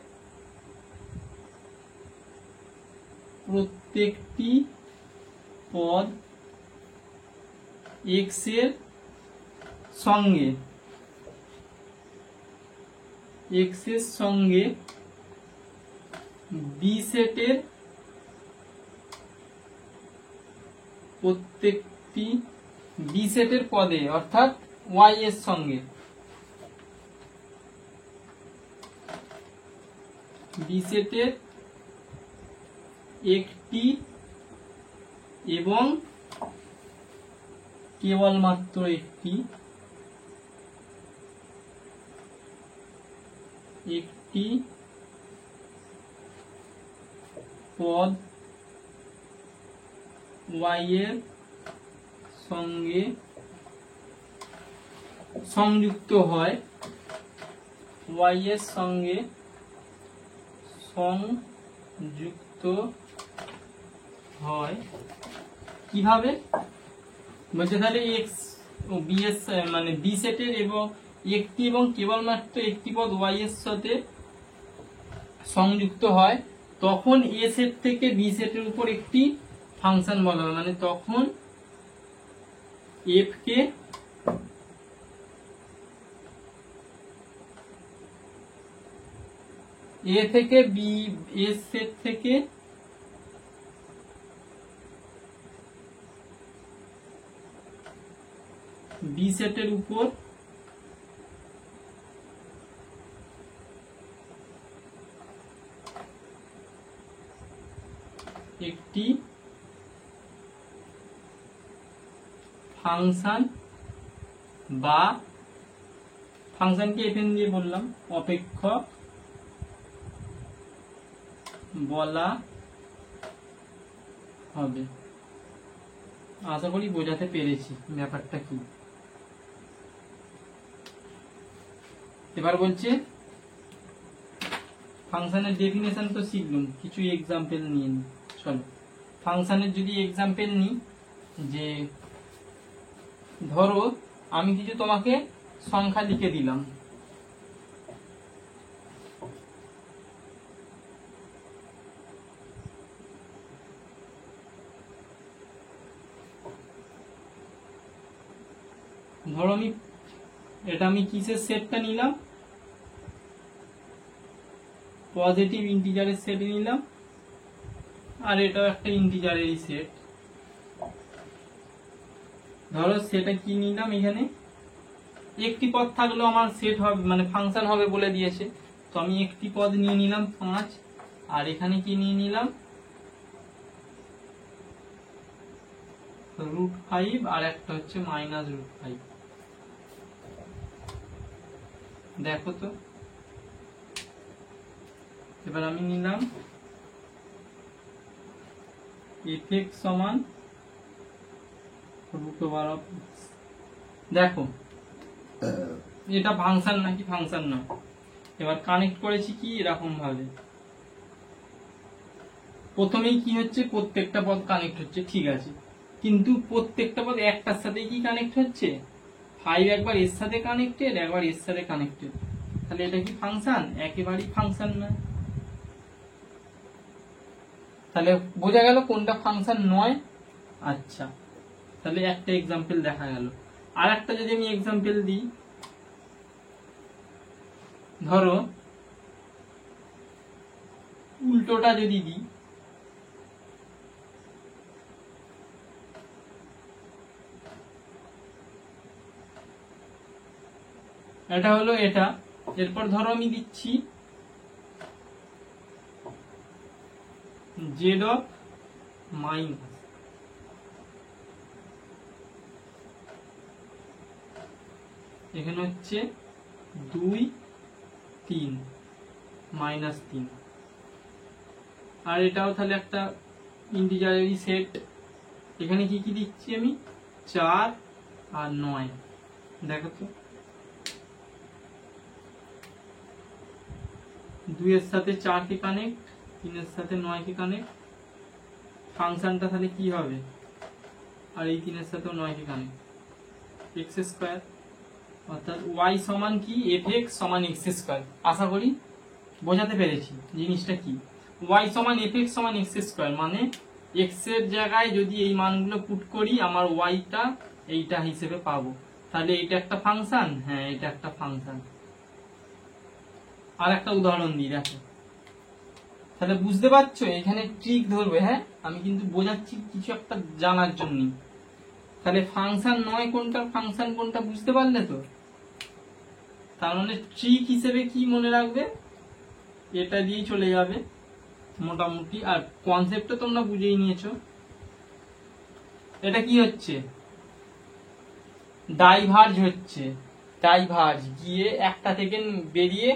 প্রত্যেকটি পদ এক্স এর সঙ্গে, এক্স এর সঙ্গে বি সেটের প্রত্যেকটি বি সেটের পদে, অর্থাৎ ওয়াই এর সঙ্গে, বি সেটের একটি এবং কেবলমাত্র একটি পদ ওয়াই এর সঙ্গে সংযুক্ত হয়, ওয়াই এর সঙ্গে সংযুক্ত হয় কিভাবে বলছে, তাহলে এক্স বি এর মানে বি সেটের এবং একটি এবং কেবলমাত্র একটি পদ ওয়াই এর সাথে সংযুক্ত হয়, তখন এ সেট থেকে বি সেটের উপর একটি ফাংশন বলা হয়। মানে তখন এফ কে এ থেকে বি, এ সেট থেকে বি সেটের উপর একটি ফাংশন বা ফাংশনকে এফএন দিয়ে বললাম অপেক্ষক বলা হবে। আশা করি বোঝাতে পেরেছি ব্যাপারটা কি। এবার বলছে ফাংশনের ডেফিনেশন তো শিখলাম, কিছু এক্সাম্পল নিয়ে নি। চলো ফাংশনের যদি এক্সাম্পল নিই, যে ধরো আমি কিছু তোমাকে সংখ্যা লিখে দিলাম, ধরো আমি কিসের সেটটা নিলাম, পজিটিভ ইন্টিজারের সেট নিলাম, আর এটাও একটা ইন্টিজারেরই সেট। ধরো সেটা কি নিলাম, এখানে একটি পদ থাকলেও আমার সেট হবে মানে ফাংশন হবে বলে দিয়েছে, তো আমি একটি পদ নিয়ে নিলাম 5, আর এখানে কি নিয়ে নিলাম √5, আর একটা হচ্ছে -√5। দেখো তো এবার আমি নিলাম f(x) সমান √(x)। দেখো এটা ফাংশন নাকি ফাংশন না। এবার কানেক্ট করেছি কি এরকম ভাবে, প্রথমেই কি হচ্ছে প্রত্যেকটা পদ কানেক্ট হচ্ছে, ঠিক আছে, কিন্তু প্রত্যেকটা পদ একটার সাথে কি কানেক্ট হচ্ছে, 5 একবার এর সাথে কানেক্টেড, একবার এর সাথে কানেক্টেড, তাহলে এটা কি ফাংশন? একেবারেই ফাংশন না। তাহলে বোঝা গেল কোনটা ফাংশন নয়। আচ্ছা, তাহলে একটা এক্সাম্পল দেখা গেল। আর একটা যদি আমি এক্সাম্পল দিই, ধরো উল্টোটা যদি দিই, এটা হলো এটা, এরপর ধরো আমি দিচ্ছি z(-), এখানে হচ্ছে 2 3 -3, আর এটাও তাহলে একটা ইন্টিজারেরই সেট। এখানে কি কি দিচ্ছি আমি, 4 আর 9। দেখো তো 2 এর সাথে 4 কে কানেক্ট, 3 এর সাথে 9 কে কানেক্ট, ফাংশনটা তাহলে কি হবে, আর এই 3 এর সাথেও 9 কে কানেক্ট, x², অর্থাৎ y সমান কি f(x) সমান x²। আশা করি বোঝাতে পেরেছি জিনিসটা কি। y সমান f(x) সমান x², মানে x এর জায়গায় যদি এই মানগুলো পুট করি আমার y টা এইটা হিসেবে পাবো, তাহলে এইটা একটা ফাংশন। হ্যাঁ, এটা একটা ফাংশন। আর একটা উদাহরণ দিই, দেখো তাহলে বুঝতে পারছো, এখানে ট্রিক ধরবে। হ্যাঁ, আমি কিন্তু বোঝাচ্ছি কিছু একটা জানার জন্য। তাহলে ফাংশন নয় কোনটা, ফাংশন কোনটা বুঝতে পারলে তো। তার মানে ট্রিক হিসেবে কি মনে রাখবে, এটা দিয়েই চলে যাবে মোটামুটি। আর কনসেপ্টটা তোমরা বুঝেই নিয়েছো। এটা কি হচ্ছে, ডাইভার্জ হচ্ছে, ডাইভার্জ গিয়ে একটা থেকে বেরিয়ে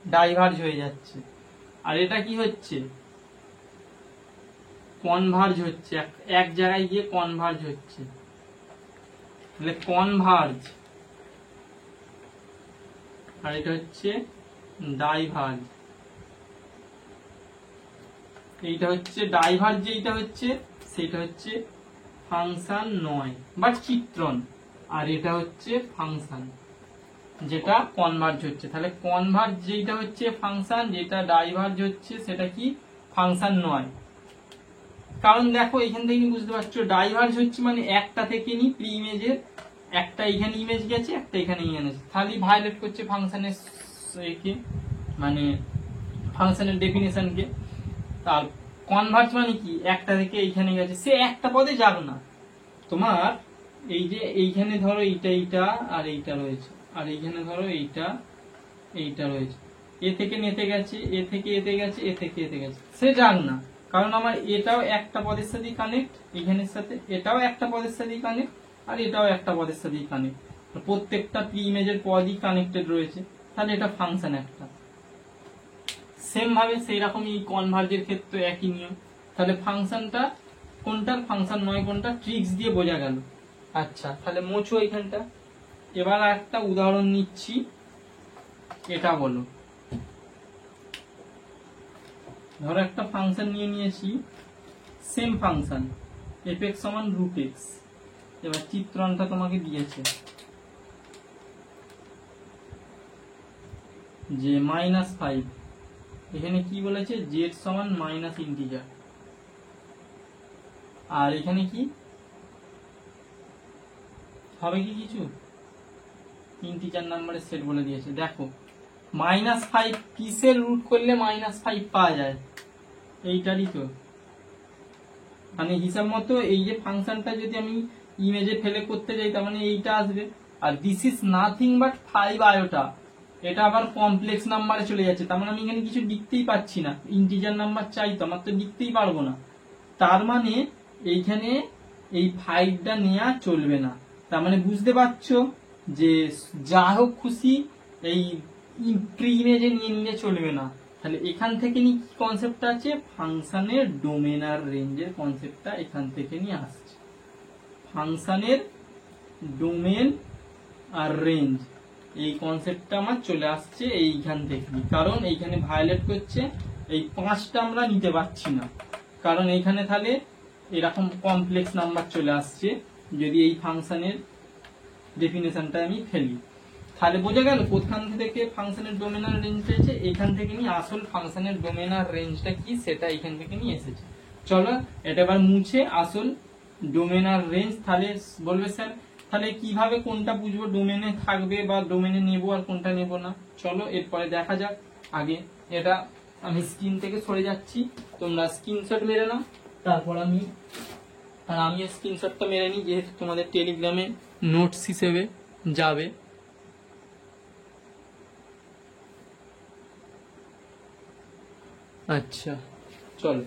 ডাইভার্জ হয়ে যাচ্ছে। আর এটা কি হচ্ছে, কনভার্জ হচ্ছে, এক জায়গায় গিয়ে কনভার্জ হচ্ছে, তাহলে কনভার্জ। আর এটা হচ্ছে ডাইভার্জ। এইটা হচ্ছে ডাইভার্জ, যেটা হচ্ছে সেটা হচ্ছে ফাংশন নয় বা চিত্রণ। আর এটা হচ্ছে ফাংশন যেটা কনভার্জ হচ্ছে। তাহলে কনভার্জ যেটা হচ্ছে ফাংশন, যেটা ডাইভার্জ হচ্ছে সেটা কি ফাংশন নয়। কারণ দেখো এখান থেকে বুঝতে পারছো ডাইভার্জ হচ্ছে মানে একটা থেকে নি প্রি ইমেজের একটা এখানে ইমেজ গেছে একটা এখানে ইমেজ, তাহলে ভায়োলেট করছে ফাংশনের একে মানে ফাংশনের ডেফিনেশনকে। তার কনভার্জ মানে কি একটা থেকে এইখানে গেছে, সে একটা পদে যাক না, তোমার এই যে এইখানে ধরো এইটা এইটা আর এইটা রয়েছে, আর এইখানে ধরো এইটা এইটা রয়েছে, এ থেকে নেতে গেছে, এ থেকে এতে গেছে, এ থেকে এতে গেছে, সে যাক না, কারণ আমার এটাও একটা পদের সাথে কানেক্ট এখানের সাথে, এটাও একটা পদের সাথে কানেক্ট আর এটাও একটা পদের সাথে কানেক্ট, প্রত্যেকটা প্রি ইমেজের পদই কানেক্টেড রয়েছে, তাহলে এটা ফাংশন একটা। সেম ভাবে সেই রকম এই কনভার্জের ক্ষেত্রে একই নিয়ম। তাহলে ফাংশনটা কোনটার ফাংশন নয় কোনটা ট্রিক্স দিয়ে বোঝা গেল। আচ্ছা তাহলে মোছো এইখানটা। এবার একটা উদাহরণ নিচ্ছি, এটা বলো, ধরো একটা ফাংশন নিয়ে নিয়েছি, সেম ফাংশন f(x) সমান √x। এবার চিত্রণটা তোমাকে দিয়েছে যে -5, এখানে কি বলেছে z সমান মাইনাস ইন্টিজার, আর এখানে কি হবে কি কিছু ইন্টিজার নাম্বারের সেট বলে দিয়েছে। দেখো -5 কিসের রুট করলে -5 পাওয়া যায়, এইটারই তো মানে হিসাব মতো এই যে ফাংশনটা যদি আমি ইমেজে ফেলে করতে যাই তার মানে এইটা আসবে, আর this is nothing but 5 iota, এটা আবার কমপ্লেক্স নাম্বারে চলে যাচ্ছে, তার মানে আমি এখানে কিছু লিখতেই পাচ্ছি না, ইন্টিজার নাম্বার চাই তো, আমার তো লিখতেই পারবো না, তার মানে এইখানে এই 5টা নেওয়া চলবে না। তার মানে বুঝতে পারছো যে যা হোক খুশি এই প্রি ইমেজে নিয়ে নিলে চলবে না। তাহলে এখান থেকে নিয়ে কি কনসেপ্টটা আছে, ফাংশনের ডোমেন আর রেঞ্জের কনসেপ্টটা এখান থেকে নিয়ে আসছে। ফাংশনের ডোমেন আর রেঞ্জ এই কনসেপ্টটা আমার চলে আসছে এইখান থেকে, কারণ এইখানে ভায়োলেট করছে এই 5টা আমরা নিতে পারছি না, কারণ এইখানে তাহলে এরকম কমপ্লেক্স নাম্বার চলে আসছে যদি এই ফাংশনের ডেফিনেশনটা আমি ফেলি। তাহলে বোঝা গেল কোথান থেকে ফাংশনের ডোমেন আর রেঞ্জ পেয়েছে, এখান থেকে নিয়ে আসল ফাংশনের ডোমেন আর রেঞ্জটা কি সেটা এখান থেকে নিয়ে এসেছে। চলো এটা এবার মুছে আসল ডোমেন আর রেঞ্জ। তাহলে বলবে স্যার তাহলে কিভাবে কোনটা বুঝবো ডোমেনে থাকবে বা ডোমেনে নেব আর কোনটা নেব না, চলো এরপরে দেখা যাক। আগে এটা আমি স্ক্রিন থেকে সরে যাচ্ছি, তোমরা স্ক্রিনশট মেরে নাও, তারপর আমিও স্ক্রিনশটটা মেরে নিই যেহেতু তোমাদের টেলিগ্রামে নোটস হিসেবে যাবে। আচ্ছা চলো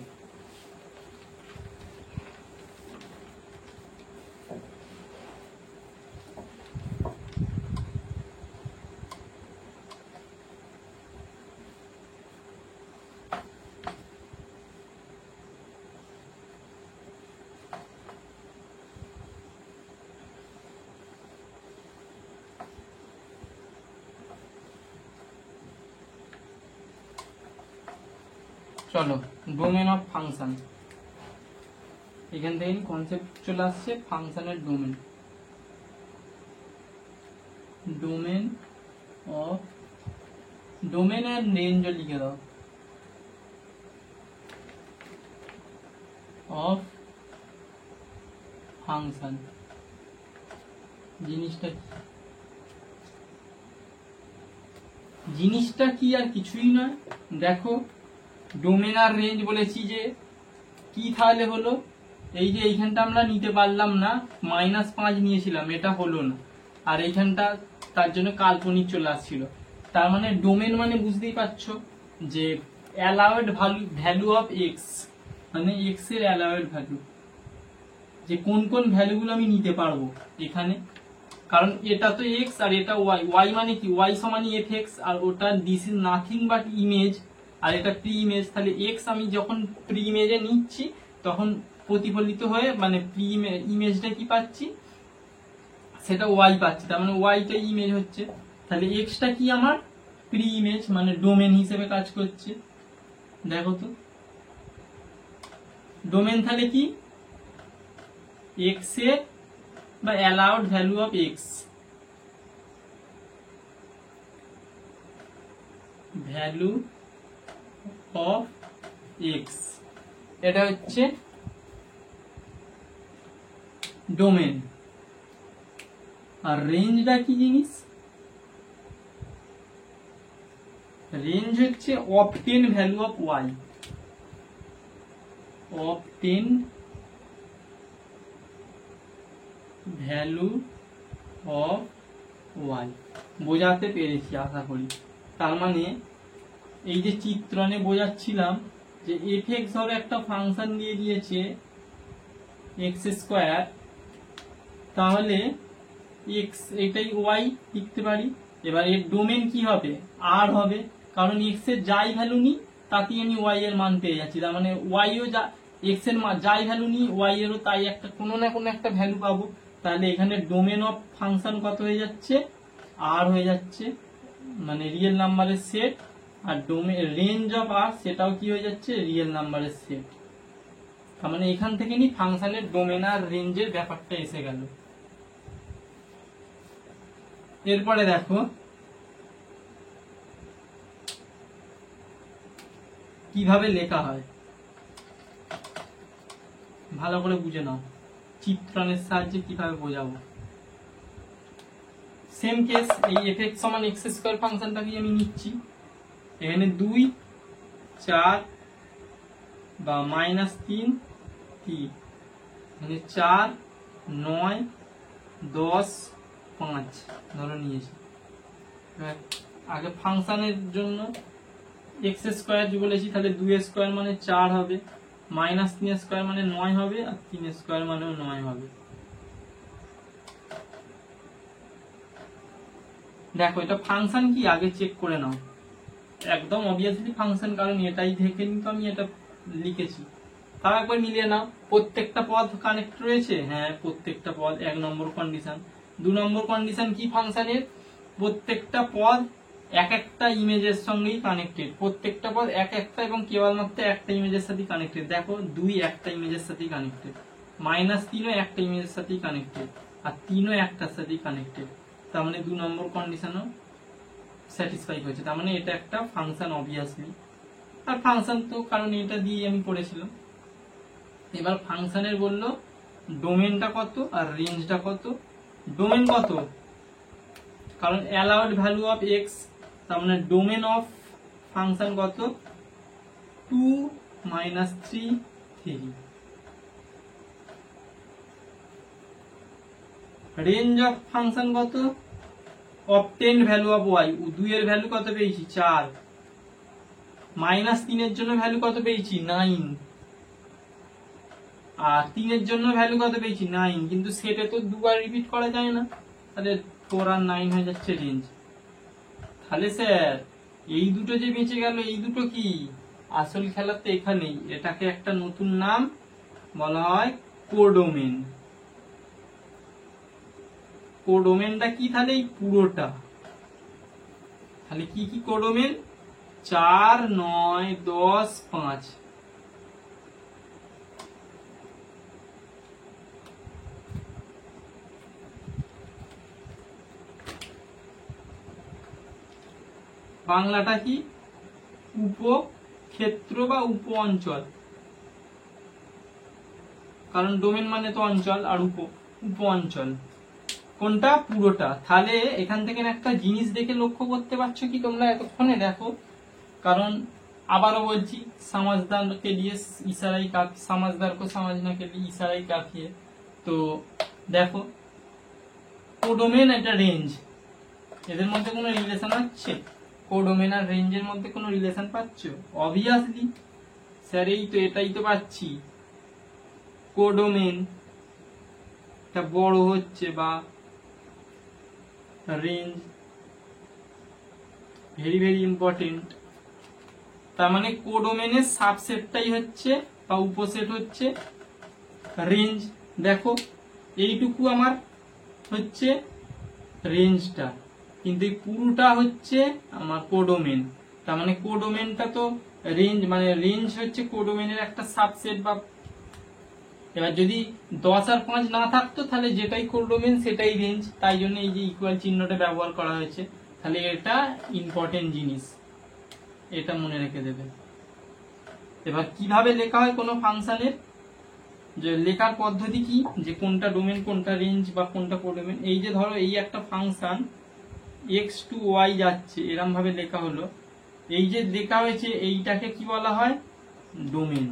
চলো ডোমেন অফ ফাংশন, এখান থেকে কনসেপ্ট চলে আসছে ফাংশনের ডোমেন। ডোমেন অফ ডোমেন আর রেঞ্জ লিখে দাও অফ ফাংশন। জিনিসটা কি আর কিছুই নয়, দেখো ডোমেন আর রেঞ্জ বলেছি যে কি তাহলে হলো এই যে এইখানটা আমরা নিতে পারলাম না, -5 নিয়েছিলাম এটা হলো না, আর এইখানটা তার জন্য কাল্পনিক চলে আসছিল, তার মানে ডোমেন মানে বুঝতেই পারছো যে অ্যালাউড ভ্যালু অফ এক্স, মানে এক্স এর অ্যালাউড ভ্যালু, যে কোন কোন ভ্যালুগুলো আমি নিতে পারবো এখানে, কারণ এটা তো এক্স আর এটা ওয়াই, ওয়াই মানে কি ওয়াই সমান এফ(x) আর ওটা this is nothing but image আর এটা প্রি ইমেজ, তাহলে এক্স আমি যখন প্রি ইমেজে নিচ্ছি তখন প্রতিফলিত হয়ে মানে প্রি ইমেজটা কি পাচ্ছি সেটা ওয়াই পাচ্ছি, তার মানে ওয়াইটা ইমেজ হচ্ছে, তাহলে এক্সটা কি আমার প্রি ইমেজ মানে ডোমেন হিসেবে কাজ করছে। দেখো তো ডোমেন তাহলে কি এক্স এর বা allowed value of x, value of x, এটা হচ্ছে ডোমেন। আর রেঞ্জটা কি জিনিস? রেঞ্জ হচ্ছে obtain value of y, obtain value of y. বোঝাতে পেরেছি আশা করি। তার মানে এই যে চিত্রণে বোঝাচ্ছিলাম যে এফ এক্স ধরো একটা ফাংশন দিয়ে দিয়েছে এক্স স্কোয়ার, তাহলে এক্স এটাই ওয়াই লিখতে পারি। এবার এর ডোমেন কি হবে? আর হবে, কারণ এক্স এর যাই ভ্যালু নিই তাতেই আমি ওয়াই এর মান পেয়ে যাচ্ছি। তার মানে ওয়াইও যা এক্স এর যাই ভ্যালু নিই ওয়াই এরও তাই একটা কোনো না কোনো একটা ভ্যালু পাবো। তাহলে এখানে ডোমেন অফ ফাংশন কত হয়ে যাচ্ছে? আর হয়ে যাচ্ছে, মানে রিয়েল নাম্বারের সেট। আর ডোমেন রেঞ্জ অফ আর সেটাও কি হয়ে যাচ্ছে? রিয়েল নাম্বারের সেট। তার মানে এখান থেকে নি ফাংশনের ডোমেন আর রেঞ্জের ব্যাপারটা এসে গেল। এরপরে দেখো কিভাবে লেখা হয়, ভালো করে বুঝে নাও চিত্রণের সাহায্যে কিভাবে বোঝাবো। সেম কেস, এই এফ এক্স সমান এক্স স্কোয়ার ফাংশনটাকে আমি নিচ্ছি। এখানে 2 4 বা -3 3, মানে 4 9 10 5 ধরো নিয়েছি। আগে ফাংশনের জন্য এক্স স্কোয়ার বলেছি, তাহলে 2 স্কোয়ার মানে 4 হবে, -3 স্কোয়ার মানে 9 হবে, আর 3 স্কোয়ার মানেও 9 হবে। দেখো এটা ফাংশন কি আগে চেক করে নাও, একদম অবভিয়াসলি ফাংশন, কারণ এটাই দেখে নি তো আমি এটা লিখেছি। তাও একবার মিলিয়ে নাও, প্রত্যেকটা পদ কানেক্ট রয়েছে। হ্যাঁ, প্রত্যেকটা পদ 1 নম্বর কন্ডিশন। 2 নম্বর কন্ডিশন কি ফাংশনের? প্রত্যেকটা পদ এক একটা ইমেজের সঙ্গেই কানেক্টেড, প্রত্যেকটা পদ এক একটা এবং কেবলমাত্র একটা ইমেজের সাথে কানেক্টেড। দেখো 2 একটা ইমেজের সাথেই কানেক্টেড, -3ও একটা ইমেজের সাথেই কানেক্টেড, আর 3ও একটার সাথেই কানেক্টেড। তার মানে 2 নম্বর কন্ডিশনও স্যাটিসফাই হয়েছে। তার মানে এটা একটা ফাংশন অবভিয়াসলি। আর ফাংশন তো কারণ এটা দিয়ে আমি করেছিলাম। এবার ফাংশনের বললো ডোমেনটা কত আর রেঞ্জটা কত। ডোমেন কত? কারণ অ্যালাউড ভ্যালু অফ এক্স, তার মানে ডোমেন অফ ফাংশন কত? 2 -3 3। রেঞ্জ অফ ফাংশন কত? Obtain value of y. 2 এর ভ্যালু কত পেয়েছি? 4। -3 এর জন্য ভ্যালু কত পেয়েছি? 9। আর 3 এর জন্য ভ্যালু কত পেয়েছি? 9। কিন্তু সেটে তো দুবার রিপিট করা যায় না, তাহলে 4 আর 9 হয়ে যাচ্ছে রেঞ্জ। তাহলে স্যার এই দুটো যে বেঁচে গেল, এই দুটো কি? আসল খেলা তো এখানেই। এটাকে একটা নতুন নাম বলা হয় কোডোমেন। কোডোমেনটা কি? তাহলে এই পুরোটা। তাহলে কি কি কোডোমেন? 4 9 10 5। বাংলাটা কি? উপক্ষেত্র বা উপ অঞ্চল, কারণ ডোমেন মানে তো অঞ্চল, আর উপ অঞ্চল কোনটা? পুরোটা। তাহলে এখান থেকে একটা জিনিস দেখে লক্ষ্য করতে পারছো কি তোমরা এতক্ষণে? দেখো, কারণ আবারও বলছি, সমাজদারকে দিয়ে ইশারাই কাফি, সমাজদার কো समझना के लिए ইশারাই কাফি। তো দেখো কোডোমেন একটা রেঞ্জ, এদের মধ্যে কোনো রিলেশন আছে? কোডোমেন আর রেঞ্জের মধ্যে কোনো রিলেশন পাচ্ছ? অবভিয়াসলি স্যার এই তো, এটাই তো পাচ্ছি। কোডোমেন টা বড় হচ্ছে বা রেঞ্জ ভেরি ভেরি ইম্পর্টেন্ট। তার মানে কোডোমেনের সাবসেটটাই হচ্ছে বা উপসেট হচ্ছে রেঞ্জ। দেখো এইটুকু আমার হচ্ছে রেঞ্জটা, কিন্তু এই পুরোটা হচ্ছে আমার কোডোমেন। তার মানে কোডোমেনটা তো রেঞ্জ, মানে রেঞ্জ হচ্ছে কোডোমেনের একটা সাবসেট বা এবার যদি 10 আর 5 না থাকতো তাহলে যেটাই কোডোমেন সেটাই রেঞ্জ, তাই জন্য এই যে ইকুয়াল চিহ্নটা ব্যবহার করা হয়েছে। তাহলে এটা ইম্পর্টেন্ট জিনিস, এটা মনে রেখে দেবে। এবার কিভাবে লেখা হয় কোনো ফাংশনের, যে লেখার পদ্ধতি কি, যে কোনটা ডোমেন কোনটা রেঞ্জ বা কোনটা কোডোমেন। এই যে ধরো এই একটা ফাংশন এক্স টু ওয়াই যাচ্ছে, এরম ভাবে লেখা হলো, এই যে লেখা হয়েছে এইটাকে কি বলা হয়, ডোমেন।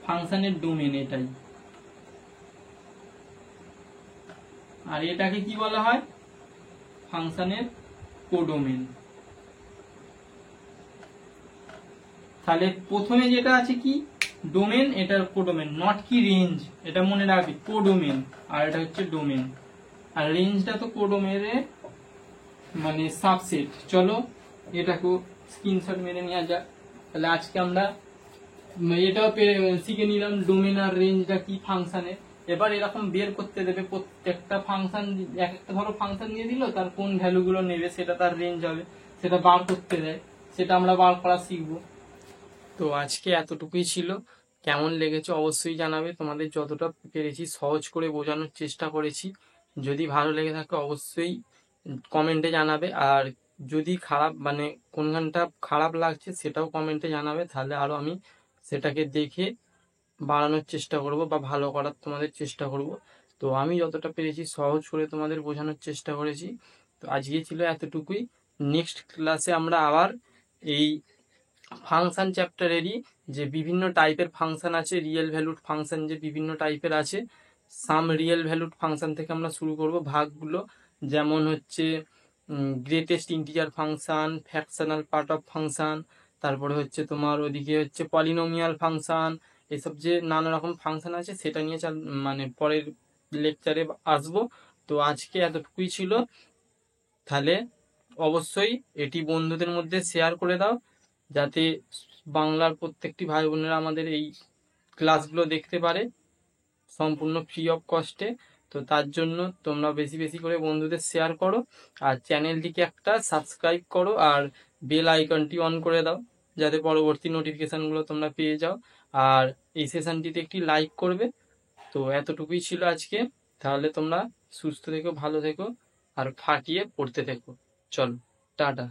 ফাংশনের ডোমেন এটাই। আর এটাকে কি বলা হয়, ফাংশনের কোডোমেন। তাহলে প্রথমে যেটা আছে কি ডোমেন, এটার কোডোমেন, নট কি রেঞ্জ, এটা মনে রাখবে, কোডোমেন। আর এটা হচ্ছে ডোমেন, আর রেঞ্জটা তো কোডোমেনের মানে সাবসেট। চলো এটাকে স্ক্রিনশট মেরে নেওয়া যাক। তাহলে আজকে আমরা এটাও শিখে নিলাম ডোমেন আর রেঞ্জটা কি ফাংশনের। এবার এরকম বের করতে দেবে প্রত্যেকটা ফাংশন, এক একটা ধরো ফাংশন দিয়ে দিল, তার কোন ভ্যালুগুলো নেবে সেটা তার রেঞ্জ হবে, সেটা বার করতে দেয়, সেটা আমরা বার করা শিখবো। তো আজকে এতটুকুই ছিল। কেমন লেগেছে অবশ্যই জানাবে। তোমাদের যতটা পেরেছি সহজ করে বোঝানোর চেষ্টা করেছি। যদি ভালো লেগে থাকে অবশ্যই কমেন্টে জানাবে। আর যদি খারাপ মানে কোনখানটা খারাপ লাগছে সেটাও কমেন্টে জানাবে, তাহলে আরো আমি সেটাকে দেখে বাড়ানোর চেষ্টা করব বা ভালো করার তোমাদের চেষ্টা করব। তো আমি যতটা পেরেছি সহজ করে তোমাদের বোঝানোর চেষ্টা করেছি। তো আজকে ছিল এতটুকুই। নেক্সট ক্লাসে আমরা আবার এই ফাংশন চ্যাপ্টারেরই যে বিভিন্ন টাইপের ফাংশন আছে, রিয়েল ভ্যালুড ফাংশন যে বিভিন্ন টাইপের আছে, সাম রিয়েল ভ্যালুড ফাংশন থেকে আমরা শুরু করব ভাগগুলো। যেমন হচ্ছে greatest integer function, fractional part of function, তারপরে হচ্ছে তোমার ওদিকে হচ্ছে পলিনোমিয়াল ফাংশন, এসব যে নানা রকম ফাংশন আছে সেটা নিয়ে মানে পরের লেকচারে আসবো। তো আজকে এতটুকুই ছিল। তাহলে অবশ্যই এটি বন্ধুদের মধ্যে শেয়ার করে দাও, যাতে বাংলার প্রত্যেকটি ভাই বোনেরা আমাদের এই ক্লাসগুলো দেখতে পারে সম্পূর্ণ ফ্রি অফ কস্টে। তো তার জন্য তোমরা বেশি বেশি করে বন্ধুদের শেয়ার করো, আর চ্যানেলটিকে একটা সাবস্ক্রাইব করো, আর বেল আইকনটি অন করে দাও, যাতে পরবর্তী নোটিফিকেশনগুলো তোমরা পেয়ে যাও। আর এই সেশনটিতে একটি লাইক করবে। তো এতটুকুই ছিল আজকে। তাহলে তোমরা সুস্থ থেকো, ভালো থেকো, আর ফাটিয়ে পড়তে থেকো। চলো, টাটা।